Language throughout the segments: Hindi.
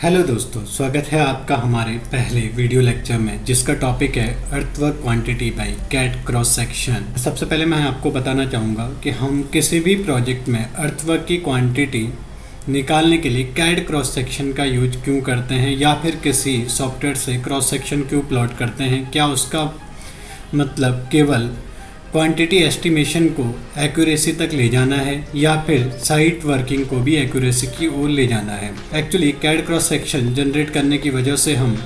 हेलो दोस्तों, स्वागत है आपका हमारे पहले वीडियो लेक्चर में, जिसका टॉपिक है earthwork quantity by CAD cross section. सबसे पहले मैं आपको बताना चाहूँगा कि हम किसी भी प्रोजेक्ट में अर्थवर्क की क्वांटिटी निकालने के लिए कैड क्रॉस सेक्शन का यूज क्यों करते हैं, या फिर किसी सॉफ्टवेयर से क्रॉस सेक्शन क्यों प्लॉट करते हैं। क्या उसका मतलब केवल क्वांटिटी एस्टिमेशन को एक्यूरेसी तक ले जाना है, या फिर साइट वर्किंग को भी एक्यूरेसी की ओर ले जाना है। Actually CAD cross section generate करने की वजह से हम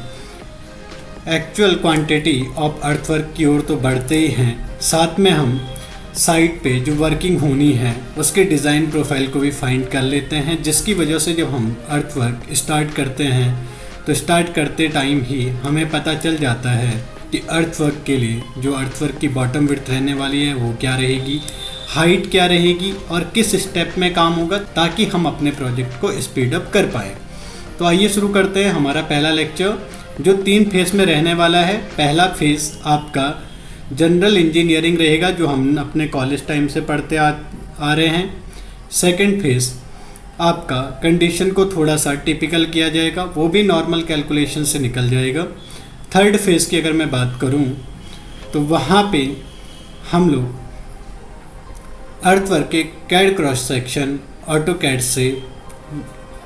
एक्चुअल क्वांटिटी ऑफ अर्थवर्क की ओर तो बढ़ते ही हैं, साथ में हम साइट पे जो वर्किंग होनी है उसके डिज़ाइन प्रोफाइल को भी फाइंड कर लेते हैं, जिसकी वजह से जब हम अर्थवर्क स्टार्ट करते हैं तो स्टार्ट करते टाइम ही हमें पता चल जाता है कि अर्थवर्क के लिए जो अर्थवर्क की बॉटम विड्थ रहने वाली है वो क्या रहेगी, हाइट क्या रहेगी और किस स्टेप में काम होगा, ताकि हम अपने प्रोजेक्ट को स्पीड अप कर पाए। तो आइए शुरू करते हैं हमारा पहला लेक्चर, जो 3 फेज़ में रहने वाला है। पहला फेज़ आपका जनरल इंजीनियरिंग रहेगा, जो हम अपने कॉलेज टाइम से पढ़ते आ रहे हैं। सेकेंड फेज़ आपका कंडीशन को थोड़ा सा टिपिकल किया जाएगा, वो भी नॉर्मल कैलकुलेशन से निकल जाएगा। थर्ड फेज़ की अगर मैं बात करूं तो वहाँ पे हम लोग अर्थवर्क के कैड क्रॉस सेक्शन ऑटोकैड से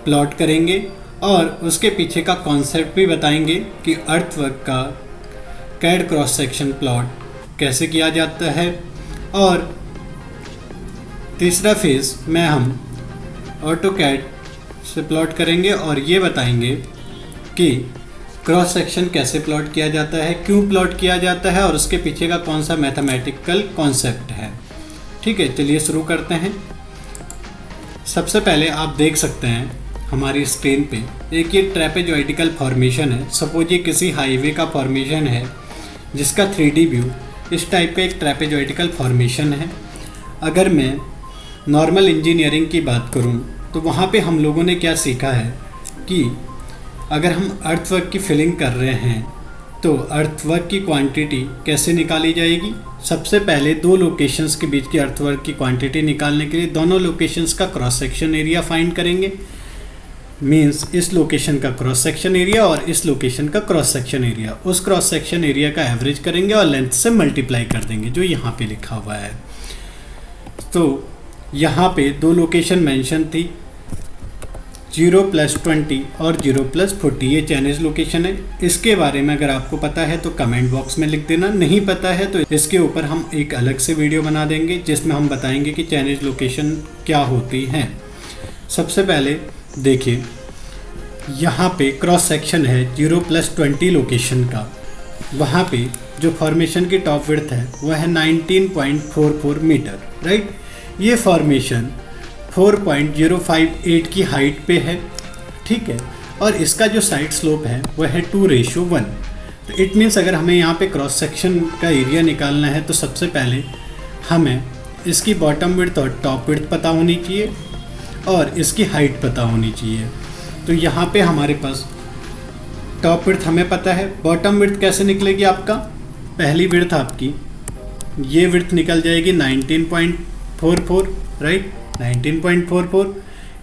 प्लॉट करेंगे और उसके पीछे का कॉन्सेप्ट भी बताएंगे कि अर्थवर्क का कैड क्रॉस सेक्शन प्लॉट कैसे किया जाता है। और तीसरा फेज़ में हम ऑटोकैड से प्लॉट करेंगे और ये बताएंगे कि क्रॉस सेक्शन कैसे प्लॉट किया जाता है, क्यों प्लॉट किया जाता है और उसके पीछे का कौन सा मैथमेटिकल कॉन्सेप्ट है। ठीक है, चलिए शुरू करते हैं। सबसे पहले आप देख सकते हैं हमारी स्क्रीन पे एक ये ट्रेपेजॉइडिकल फॉर्मेशन है। सपोज ये किसी हाईवे का फॉर्मेशन है जिसका 3D व्यू इस टाइप का एक ट्रेपेजॉइडिकल फॉर्मेशन है। अगर मैं नॉर्मल इंजीनियरिंग की बात करूं तो वहाँ पे हम लोगों ने क्या सीखा है कि अगर हम अर्थवर्क की फिलिंग कर रहे हैं तो अर्थवर्क की क्वांटिटी कैसे निकाली जाएगी। सबसे पहले 2 लोकेशंस के बीच की अर्थवर्क की क्वांटिटी निकालने के लिए दोनों लोकेशंस का क्रॉस सेक्शन एरिया फाइंड करेंगे। मींस इस लोकेशन का क्रॉस सेक्शन एरिया और इस लोकेशन का क्रॉस सेक्शन एरिया, उस क्रॉस सेक्शन एरिया का एवरेज करेंगे और लेंथ से मल्टीप्लाई कर देंगे, जो यहाँ पे लिखा हुआ है। तो यहाँ पे 2 लोकेशन मेंशन थी, 0+20 और 0+40, ये चाइनीज़ लोकेशन है। इसके बारे में अगर आपको पता है तो कमेंट बॉक्स में लिख देना, नहीं पता है तो इसके ऊपर हम एक अलग से वीडियो बना देंगे जिसमें हम बताएंगे कि चाइनीज़ लोकेशन क्या होती हैं। सबसे पहले देखिए, यहाँ पे क्रॉस सेक्शन है 0+20 लोकेशन का। वहाँ पे जो फॉर्मेशन की टॉप विड्थ है वह है 19.44 मीटर, राइट। ये फॉर्मेशन 4.058 की हाइट पे है, ठीक है। और इसका जो साइड स्लोप है वह है 2:1। तो इट मीन्स अगर हमें यहाँ पे क्रॉस सेक्शन का एरिया निकालना है तो सबसे पहले हमें इसकी बॉटम विड्थ और टॉप विड्थ पता होनी चाहिए और इसकी हाइट पता होनी चाहिए। तो यहाँ पे हमारे पास टॉप विड्थ हमें पता है, बॉटम विड्थ कैसे निकलेगी आपका। पहली विड्थ आपकी ये विड्थ निकल जाएगी 19.44, राइट, 19.44।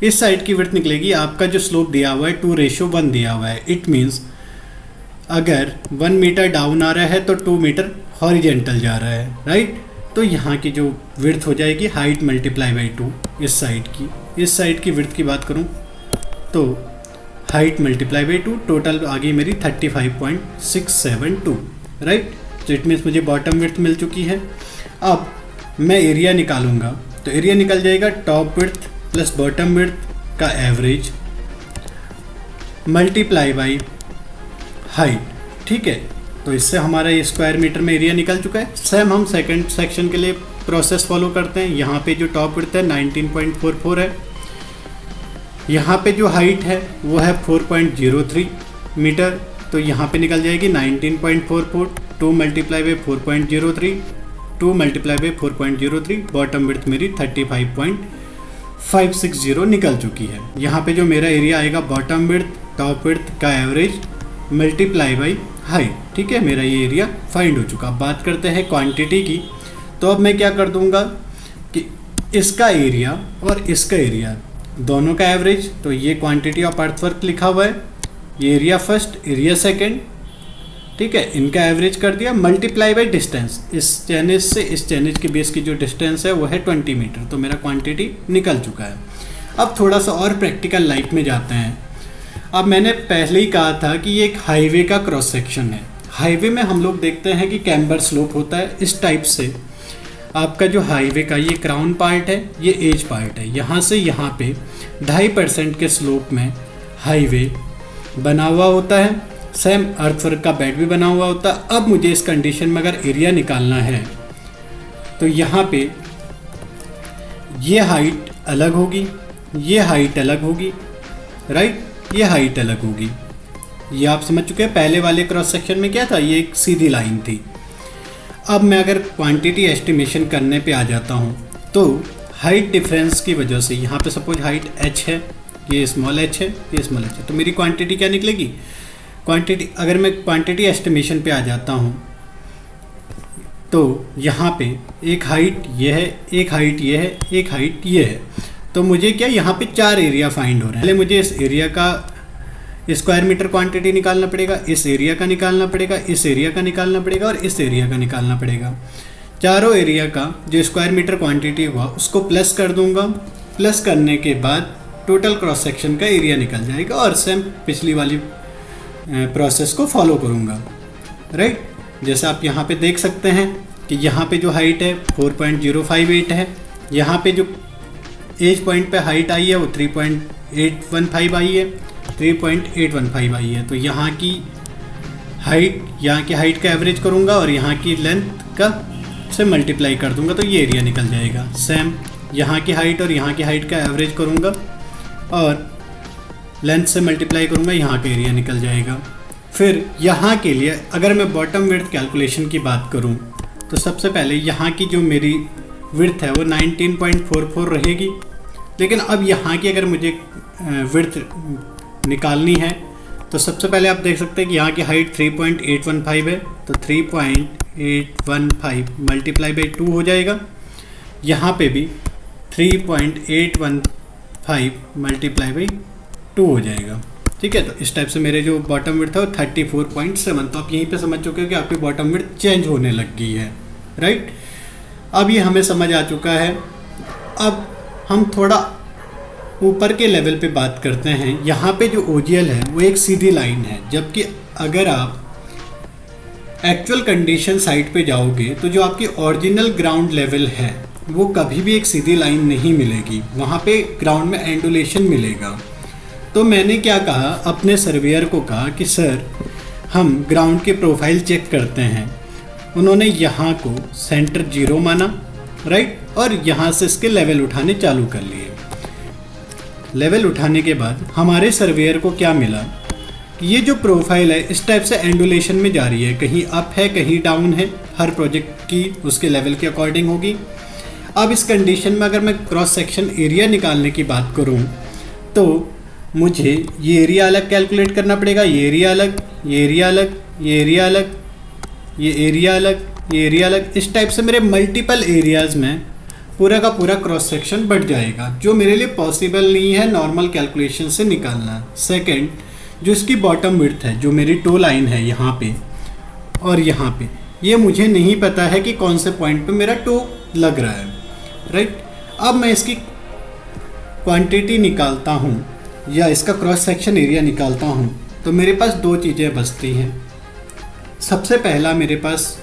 इस साइड की विड्थ निकलेगी, आपका जो स्लोप दिया हुआ है 2:1 दिया हुआ है। इट मीन्स अगर 1 मीटर डाउन आ रहा है तो 2 मीटर हॉरिजेंटल जा रहा है, राइट। तो यहाँ की जो विड्थ हो जाएगी हाइट मल्टीप्लाई बाई 2। इस साइड की विड्थ की बात करूँ तो हाइट मल्टीप्लाई बाई 2, टोटल आ गई मेरी 35.672, राइट। तो इट मीन्स मुझे बॉटम विड्थ मिल चुकी है। अब मैं एरिया निकालूंगा तो एरिया निकल जाएगा top width plus bottom width का एवरेज मल्टीप्लाई बाई हाइट, ठीक है। तो इससे हमारा ये स्क्वायर मीटर में एरिया निकल चुका है। सेम हम सेकंड सेक्शन के लिए प्रोसेस फॉलो करते हैं। यहाँ पे जो टॉप विड्थ है 19.44 है, यहाँ पे जो हाइट है वो है 4.03 मीटर। तो यहाँ पे निकल जाएगी 19.44, 2 multiply by 4.03, 2 multiply by 4.03, bottom width मेरी 35.560 निकल चुकी है। यहाँ पे जो मेरा एरिया आएगा बॉटम विड्थ टॉप विड्थ का एवरेज मल्टीप्लाई बाई हाइट, ठीक है। मेरा ये एरिया फाइंड हो चुका। बात करते हैं क्वांटिटी की। तो अब मैं क्या कर दूंगा कि इसका एरिया और इसका एरिया दोनों का एवरेज, तो ये क्वांटिटी ऑफ अर्थवर्क लिखा हुआ है, ये एरिया फर्स्ट, एरिया सेकंड, ठीक है, इनका एवरेज कर दिया, मल्टीप्लाई बाय डिस्टेंस, इस चैनेज से इस चैनेज के बीच की जो डिस्टेंस है वो है 20 मीटर, तो मेरा क्वांटिटी निकल चुका है। अब थोड़ा सा और प्रैक्टिकल लाइफ में जाते हैं। अब मैंने पहले ही कहा था कि ये एक हाईवे का क्रॉस सेक्शन है। हाईवे में हम लोग देखते हैं कि कैम्बर स्लोप होता है इस टाइप से। आपका जो हाईवे का ये क्राउन पार्ट है, ये एज पार्ट है, यहाँ से यहाँ पे 2.5% के स्लोप में हाईवे बना हुआ होता है। सेम अर्थवर्क का बेड भी बना हुआ होता है। अब मुझे इस कंडीशन में अगर एरिया निकालना है तो यहाँ पे ये हाइट अलग होगी, ये हाइट अलग होगी, राइट, ये हाइट अलग होगी। ये आप समझ चुके हैं। पहले वाले क्रॉस सेक्शन में क्या था, ये एक सीधी लाइन थी। अब मैं अगर क्वांटिटी एस्टिमेशन करने पे आ जाता हूँ तो हाइट डिफरेंस की वजह से यहाँ पे सपोज हाइट h है, ये स्मॉल h है, ये स्मॉल h है, तो मेरी क्वांटिटी क्या निकलेगी, क्वांटिटी, अगर मैं क्वांटिटी एस्टिमेशन पे आ जाता हूँ तो यहाँ पे एक हाइट ये है, एक हाइट ये है, एक हाइट ये है, तो मुझे क्या यहाँ पे 4 एरिया फाइंड हो रहे हैं। पहले मुझे इस एरिया का स्क्वायर मीटर क्वांटिटी निकालना पड़ेगा, इस एरिया का निकालना पड़ेगा, इस एरिया का निकालना पड़ेगा और इस एरिया का निकालना पड़ेगा। चारों एरिया का जो स्क्वायर मीटर क्वांटिटी हुआ उसको प्लस कर दूंगा। प्लस करने के बाद टोटल क्रॉस सेक्शन का एरिया निकल जाएगा और सेम पिछली वाली प्रोसेस को फॉलो करूंगा, राइट। जैसे आप यहाँ पे देख सकते हैं कि यहाँ पे जो हाइट है 4.058 है, यहाँ पे जो एज पॉइंट पे हाइट आई है वो 3.815 आई है, 3.815 आई है। तो यहाँ की हाइट का एवरेज करूँगा और यहाँ की लेंथ का से मल्टीप्लाई कर दूंगा तो ये एरिया निकल जाएगा। सेम यहाँ की हाइट और यहाँ की हाइट का एवरेज करूँगा और लेंथ से मल्टीप्लाई करूँगा, यहाँ का एरिया निकल जाएगा। फिर यहाँ के लिए अगर मैं बॉटम विड्थ कैलकुलेशन की बात करूँ तो सबसे पहले यहाँ की जो मेरी विड्थ है वो 19.44 रहेगी। लेकिन अब यहाँ की अगर मुझे विड्थ निकालनी है तो सबसे पहले आप देख सकते हैं कि यहाँ की हाइट 3.815 है, तो 3.815 मल्टीप्लाई बाई 2 हो जाएगा। यहाँ पे भी 3.815 मल्टीप्लाई बाई 2 हो जाएगा, ठीक है। तो इस टाइप से मेरे जो बॉटम विड्थ है वो 34.7, तो आप यहीं पे समझ चुके हो कि आपकी बॉटम विड्थ चेंज होने लग गई है, राइट। अब ये हमें समझ आ चुका है। अब हम थोड़ा ऊपर के लेवल पे बात करते हैं। यहाँ पे जो ओजीएल है वो एक सीधी लाइन है, जबकि अगर आप एक्चुअल कंडीशन साइट पे जाओगे तो जो आपकी ओरिजिनल ग्राउंड लेवल है वो कभी भी एक सीधी लाइन नहीं मिलेगी, वहाँ पे ग्राउंड में एंडुलेशन मिलेगा। तो मैंने क्या कहा, अपने सर्वेयर को कहा कि सर हम ग्राउंड की प्रोफाइल चेक करते हैं। उन्होंने यहाँ को सेंटर 0 माना, राइट, और यहाँ से इसके लेवल उठाने चालू कर लिए। लेवल उठाने के बाद हमारे सर्वेयर को क्या मिला, ये जो प्रोफाइल है इस टाइप से एंडुलेशन में जा रही है, कहीं अप है कहीं डाउन है, हर प्रोजेक्ट की उसके लेवल के अकॉर्डिंग होगी। अब इस कंडीशन में अगर मैं क्रॉस सेक्शन एरिया निकालने की बात करूं तो मुझे ये एरिया अलग कैलकुलेट करना पड़ेगा, ये एरिया अलग, ये एरिया अलग, ये एरिया अलग, ये एरिया अलग, ये एरिया अलग। इस टाइप से मेरे मल्टीपल एरियाज़ में पूरा का पूरा क्रॉस सेक्शन बढ़ जाएगा, जो मेरे लिए पॉसिबल नहीं है नॉर्मल कैलकुलेशन से निकालना। सेकंड, जो इसकी बॉटम विड्थ है, जो मेरी टो लाइन है यहाँ पे और यहाँ पे, ये मुझे नहीं पता है कि कौन से पॉइंट पे मेरा टो लग रहा है, राइट। अब मैं इसकी क्वांटिटी निकालता हूँ या इसका क्रॉस सेक्शन एरिया निकालता हूँ तो मेरे पास 2 चीज़ें बचती हैं। सबसे पहला मेरे पास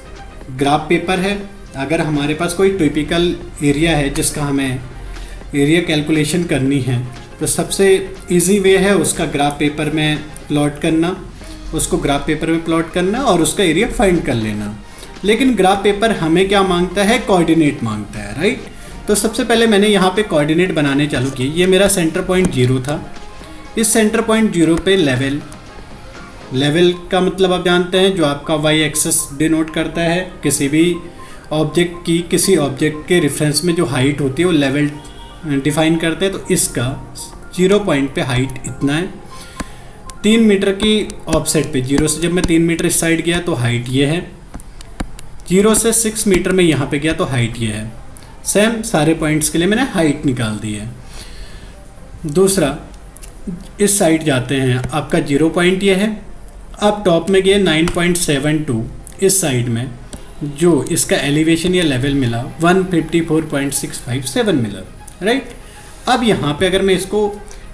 ग्राफ पेपर है। अगर हमारे पास कोई टिपिकल एरिया है जिसका हमें एरिया कैलकुलेशन करनी है तो सबसे इजी वे है उसका ग्राफ पेपर में प्लॉट करना, उसको ग्राफ पेपर में प्लॉट करना और उसका एरिया फाइंड कर लेना। लेकिन ग्राफ पेपर हमें क्या मांगता है, कोऑर्डिनेट मांगता है, राइट। तो सबसे पहले मैंने यहाँ पे कोऑर्डिनेट बनाने चालू किए। ये मेरा सेंटर पॉइंट 0 था। इस सेंटर पॉइंट 0 पे लेवल का मतलब आप जानते हैं, जो आपका वाई एक्सिस डिनोट करता है। किसी भी ऑब्जेक्ट की किसी ऑब्जेक्ट के रेफरेंस में जो हाइट होती है वो लेवल डिफाइन करते हैं। तो इसका 0 पॉइंट पे हाइट इतना है। 3 मीटर की ऑफसेट पे 0 से जब मैं 3 मीटर इस साइड गया तो हाइट ये है। 0 से 6 मीटर में यहाँ पे गया तो हाइट ये है। सेम सारे पॉइंट्स के लिए मैंने हाइट निकाल दी है। दूसरा, इस साइड जाते हैं, आपका 0 पॉइंट ये है। अब टॉप में गए 9.72, इस साइड में जो इसका एलिवेशन या लेवल मिला 154.657 मिला, राइट। अब यहाँ पे अगर मैं इसको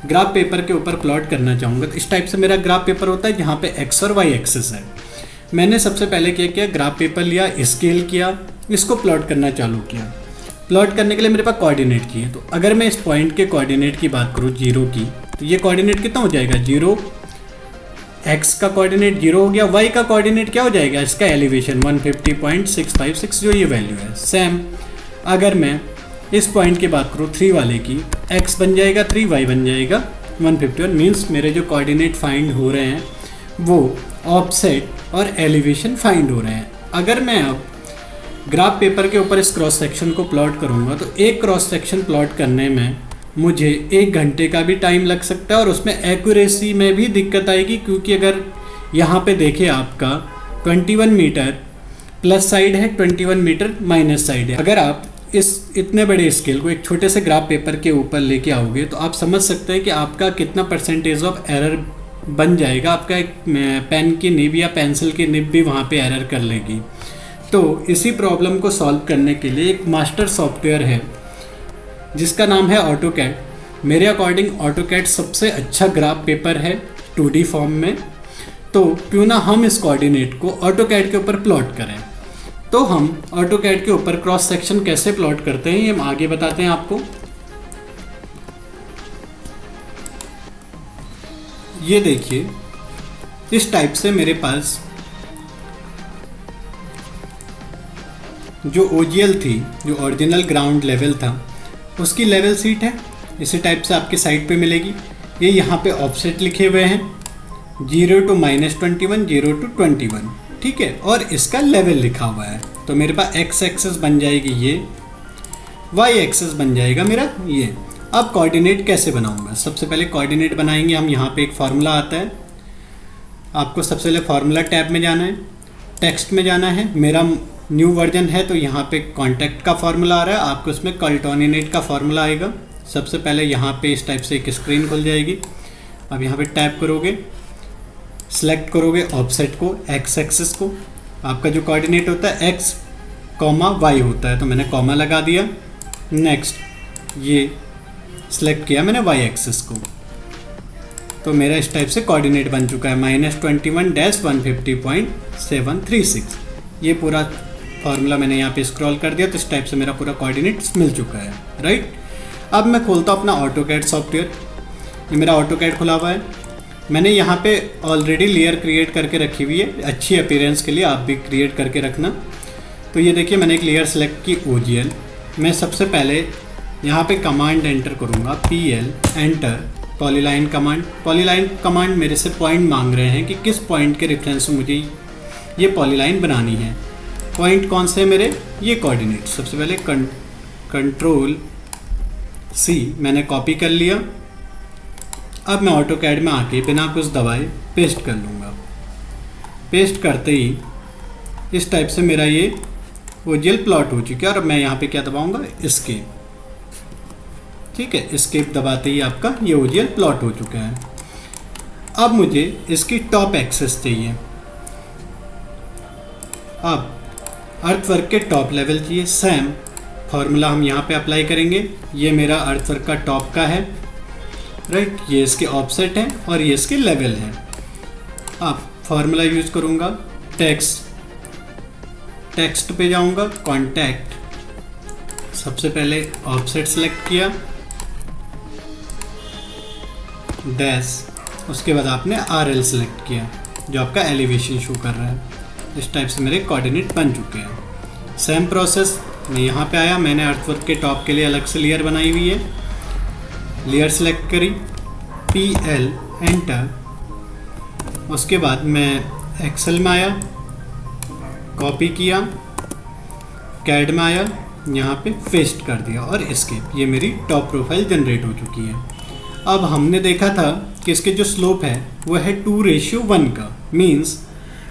ग्राफ पेपर के ऊपर प्लॉट करना चाहूँगा तो इस टाइप से मेरा ग्राफ पेपर होता है जहाँ पे एक्स और वाई एक्सिस है। मैंने सबसे पहले क्या किया, ग्राफ पेपर लिया, स्केल किया, इसको प्लॉट करना चालू किया। प्लॉट करने के लिए मेरे पास कोऑर्डिनेट चाहिए, तो अगर मैं इस पॉइंट के कोऑर्डिनेट की बात करूँ 0 की, तो ये कोऑर्डिनेट कितना हो जाएगा 0, एक्स का कोऑर्डिनेट 0 हो गया, वाई का कोऑर्डिनेट क्या हो जाएगा, इसका एलिवेशन 150.656 जो ये वैल्यू है। सेम अगर मैं इस पॉइंट की बात करूँ 3 वाले की, x बन जाएगा 3, y बन जाएगा 151। मीन्स मेरे जो कोऑर्डिनेट फाइंड हो रहे हैं वो ऑफसेट और एलिवेशन फाइंड हो रहे हैं। अगर मैं अब ग्राफ पेपर के ऊपर इस क्रॉस सेक्शन को प्लॉट करूँगा तो एक क्रॉस सेक्शन प्लॉट करने में मुझे 1 घंटे का भी टाइम लग सकता है और उसमें एक्यूरेसी में भी दिक्कत आएगी, क्योंकि अगर यहाँ पे देखें आपका 21 मीटर प्लस साइड है, 21 मीटर माइनस साइड है। अगर आप इस इतने बड़े स्केल को एक छोटे से ग्राफ पेपर के ऊपर लेके आओगे तो आप समझ सकते हैं कि आपका कितना परसेंटेज ऑफ एरर बन जाएगा। आपका एक पेन की निब या पेंसिल की निब भी वहाँ पे एरर कर लेगी। तो इसी प्रॉब्लम को सॉल्व करने के लिए एक मास्टर सॉफ्टवेयर है जिसका नाम है ऑटोकैड। मेरे अकॉर्डिंग ऑटोकैड सबसे अच्छा ग्राफ पेपर है 2D फॉर्म में। तो क्यों ना हम इस कोऑर्डिनेट को ऑटोकैड के ऊपर प्लॉट करें। तो हम ऑटोकैड के ऊपर क्रॉस सेक्शन कैसे प्लॉट करते हैं ये हम आगे बताते हैं आपको। ये देखिए, इस टाइप से मेरे पास जो OGL थी, जो ओरिजिनल ग्राउंड लेवल था, उसकी लेवल सीट है। इसी टाइप से आपके साइड पे मिलेगी। ये यहाँ पे ऑफसेट लिखे हुए हैं 0 to -21, 0 to 21, ठीक है। और इसका लेवल लिखा हुआ है। तो मेरे पास x एक्सेस बन जाएगी ये, y एक्सेस बन जाएगा मेरा ये। अब कोऑर्डिनेट कैसे बनाऊंगा, सबसे पहले कोऑर्डिनेट बनाएंगे हम। यहाँ पे एक फार्मूला आता है, आपको सबसे पहले फार्मूला टैब में जाना है, टेक्स्ट में जाना है। मेरा न्यू वर्जन है तो यहाँ पे कॉन्टैक्ट का फार्मूला आ रहा है, आपको इसमें कोऑर्डिनेट का फार्मूला आएगा। सबसे पहले यहाँ पे इस टाइप से एक स्क्रीन खुल जाएगी। अब यहाँ पे टैप करोगे, सेलेक्ट करोगे ऑफसेट को, एक्स एक्सिस को। आपका जो कोऑर्डिनेट होता है x, y होता है, तो मैंने कॉमा लगा दिया। नेक्स्ट ये सेलेक्ट किया मैंने y एक्सिस को, तो मेरा इस टाइप से कोऑर्डिनेट बन चुका है -21-150.736। ये पूरा फार्मूला मैंने यहाँ पे स्क्रॉल कर दिया, तो इस टाइप से मेरा पूरा कोऑर्डिनेट्स मिल चुका है, राइट। अब मैं खोलता हूँ अपना ऑटोकैड सॉफ्टवेयर। ये मेरा ऑटोकैड खुला हुआ है। मैंने यहाँ पे ऑलरेडी लेयर क्रिएट करके रखी हुई है, अच्छी अपीयरेंस के लिए आप भी क्रिएट करके रखना। तो ये देखिए, मैंने एक लेयर सेलेक्ट की OGL। मैं सबसे पहले यहाँ पे कमांड एंटर करूँगा, PL enter polyline command. Polyline command मेरे से पॉइंट मांग रहे हैं कि किस पॉइंट के रेफरेंस में मुझे ये पॉलीलाइन बनानी है। पॉइंट कौन से मेरे, ये कोऑर्डिनेट। सबसे पहले Ctrl+C मैंने कॉपी कर लिया। अब मैं ऑटोकैड में आके बिना कुछ दबाए पेस्ट कर लूँगा। पेस्ट करते ही इस टाइप से मेरा ये OGL प्लॉट हो चुका है। और मैं यहाँ पे क्या दबाऊँगा, एस्केप, ठीक है। एस्केप दबाते ही आपका ये OGL प्लॉट हो चुका है। अब मुझे इसकी टॉप एक्सेस चाहिए। अब अर्थवर्क के टॉप लेवल चाहिए। सेम फार्मूला हम यहाँ पे अप्लाई करेंगे। ये मेरा अर्थवर्क का टॉप का है, राइट। ये इसके ऑफसेट हैं और ये इसके लेवल हैं। अब फार्मूला यूज करूँगा, टेक्स्ट पे जाऊँगा, कॉन्टैक्ट, सबसे पहले ऑफसेट सेलेक्ट किया, डैश, उसके बाद आपने RL सेलेक्ट किया जो आपका एलिवेशन शो कर रहा है। इस टाइप से मेरे कोऑर्डिनेट बन चुके हैं। सेम प्रोसेस, मैं यहाँ पे आया, मैंने अर्थवर्क के टॉप के लिए अलग से लेयर बनाई हुई है। लेयर सेलेक्ट करी, PL एंटर, उसके बाद मैं एक्सेल में आया, कॉपी किया, कैड में आया, यहाँ पे पेस्ट कर दिया और एस्केप। ये मेरी टॉप प्रोफाइल जनरेट हो चुकी है। अब हमने देखा था कि इसके जो स्लोप है वो है 2:1 का। मीन्स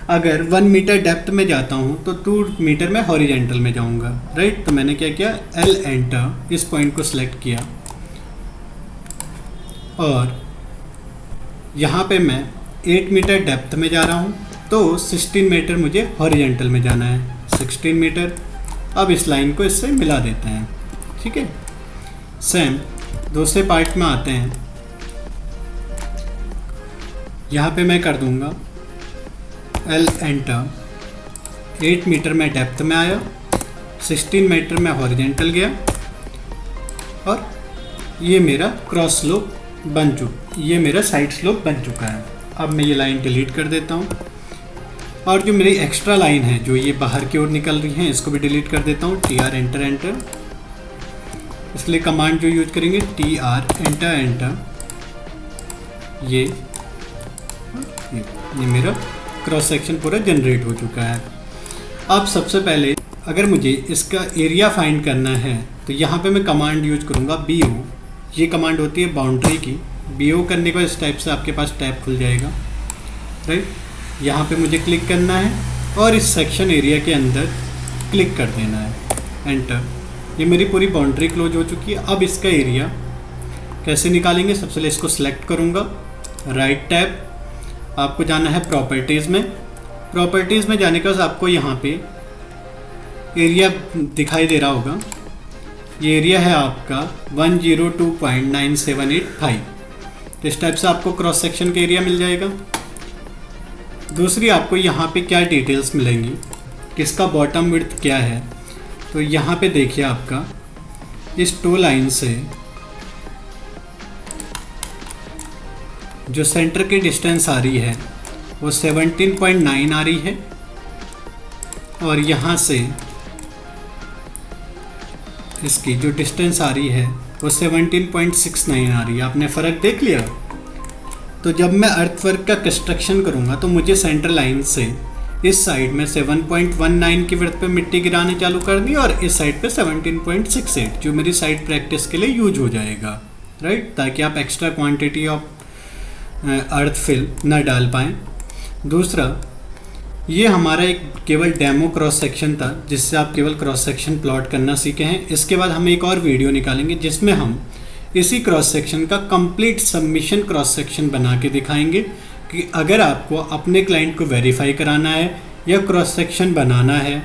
अगर 1 मीटर डेप्थ में जाता हूँ तो 2 मीटर में हॉरिजेंटल में जाऊँगा, राइट। तो मैंने क्या किया, L एंटर, इस पॉइंट को सिलेक्ट किया और यहाँ पे मैं 8 मीटर डेप्थ में जा रहा हूँ, तो 16 मीटर मुझे हॉरिजेंटल में जाना है, 16 मीटर। अब इस लाइन को इससे मिला देते हैं, ठीक है। सेम दूसरे पार्ट में आते हैं, यहाँ पे मैं कर दूंगा L एंटर। 8 मीटर में डेप्थ में आया, 16 मीटर में हॉरिजेंटल गया, और ये मेरा क्रॉस स्लोप ये मेरा साइड स्लोप बन चुका है। अब मैं ये लाइन डिलीट कर देता हूँ, और जो मेरी एक्स्ट्रा लाइन है जो ये बाहर की ओर निकल रही है, इसको भी डिलीट कर देता हूँ। TR एंटर एंटर, इसलिए कमांड जो यूज करेंगे TR एंटर एंटर, ये मेरा क्रॉस सेक्शन पूरा जनरेट हो चुका है। अब सबसे पहले अगर मुझे इसका एरिया फाइंड करना है तो यहाँ पे मैं कमांड यूज करूँगा BO। ये कमांड होती है बाउंड्री की। BO करने के बाद इस टाइप से आपके पास टैब खुल जाएगा, राइट। यहाँ पे मुझे क्लिक करना है और इस सेक्शन एरिया के अंदर क्लिक कर देना है, एंटर। ये मेरी पूरी बाउंड्री क्लोज हो चुकी है। अब इसका एरिया कैसे निकालेंगे, सबसे पहले इसको सिलेक्ट करूँगा, राइट टैब, आपको जाना है प्रॉपर्टीज़ में। प्रॉपर्टीज़ में जाने के बाद आपको यहाँ पे एरिया दिखाई दे रहा होगा। ये एरिया है आपका 102.9785। तो इस टाइप से आपको क्रॉस सेक्शन का एरिया मिल जाएगा। दूसरी आपको यहाँ पे क्या डिटेल्स मिलेंगी, किसका बॉटम विड्थ क्या है, तो यहाँ पे देखिए आपका इस टो लाइन से जो सेंटर की डिस्टेंस आ रही है वो 17.9 आ रही है, और यहाँ से इसकी जो डिस्टेंस आ रही है वो 17.69 आ रही है। आपने फ़र्क देख लिया। तो जब मैं अर्थवर्क का कंस्ट्रक्शन करूँगा तो मुझे सेंटर लाइन से इस साइड में 7.19 की विड्थ पे मिट्टी गिरानी चालू करनी, और इस साइड पे 17.68, जो मेरी साइड प्रैक्टिस के लिए यूज हो जाएगा, राइट, ताकि आप extra quantity of earth fill न डाल पाएँ। दूसरा, ये हमारा एक केवल डेमो क्रॉस सेक्शन था जिससे आप केवल क्रॉस सेक्शन प्लॉट करना सीखे हैं। इसके बाद हम एक और वीडियो निकालेंगे जिसमें हम इसी क्रॉस सेक्शन का कंप्लीट सबमिशन क्रॉस सेक्शन बना के दिखाएंगे कि अगर आपको अपने क्लाइंट को वेरीफाई कराना है या क्रॉस सेक्शन बनाना है,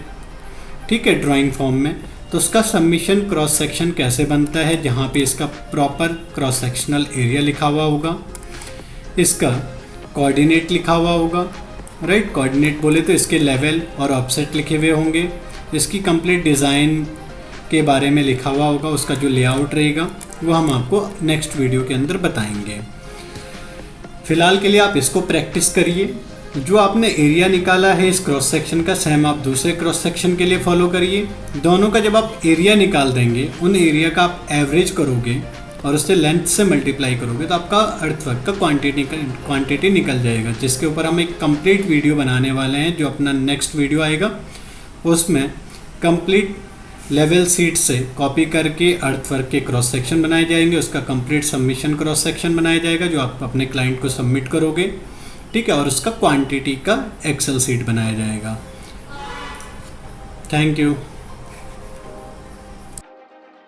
ठीक है, ड्राइंग फॉर्म में, तो उसका सबमिशन क्रॉस सेक्शन कैसे बनता है, जहाँ पे इसका प्रॉपर क्रॉस सेक्शनल एरिया लिखा हुआ होगा, इसका कोऑर्डिनेट लिखा हुआ होगा, राइट। कोऑर्डिनेट बोले तो इसके लेवल और ऑफसेट लिखे हुए होंगे, इसकी कंप्लीट डिज़ाइन के बारे में लिखा हुआ होगा, उसका जो लेआउट रहेगा वो हम आपको नेक्स्ट वीडियो के अंदर बताएंगे। फ़िलहाल के लिए आप इसको प्रैक्टिस करिए। जो आपने एरिया निकाला है इस क्रॉस सेक्शन का, सेम आप दूसरे क्रॉस सेक्शन के लिए फॉलो करिए। दोनों का जब आप एरिया निकाल देंगे, उन एरिया का आप एवरेज करोगे और उससे लेंथ से मल्टीप्लाई करोगे तो आपका अर्थवर्क का क्वांटिटी निकल जाएगा, जिसके ऊपर हम एक कंप्लीट वीडियो बनाने वाले हैं। जो अपना नेक्स्ट वीडियो आएगा उसमें कंप्लीट लेवल सीट से कॉपी करके अर्थवर्क के क्रॉस सेक्शन बनाए जाएंगे, उसका कंप्लीट सबमिशन क्रॉस सेक्शन बनाया जाएगा जो आप अपने क्लाइंट को सबमिट करोगे, ठीक है, और उसका क्वांटिटी का एक्सेल सीट बनाया जाएगा। Thank you.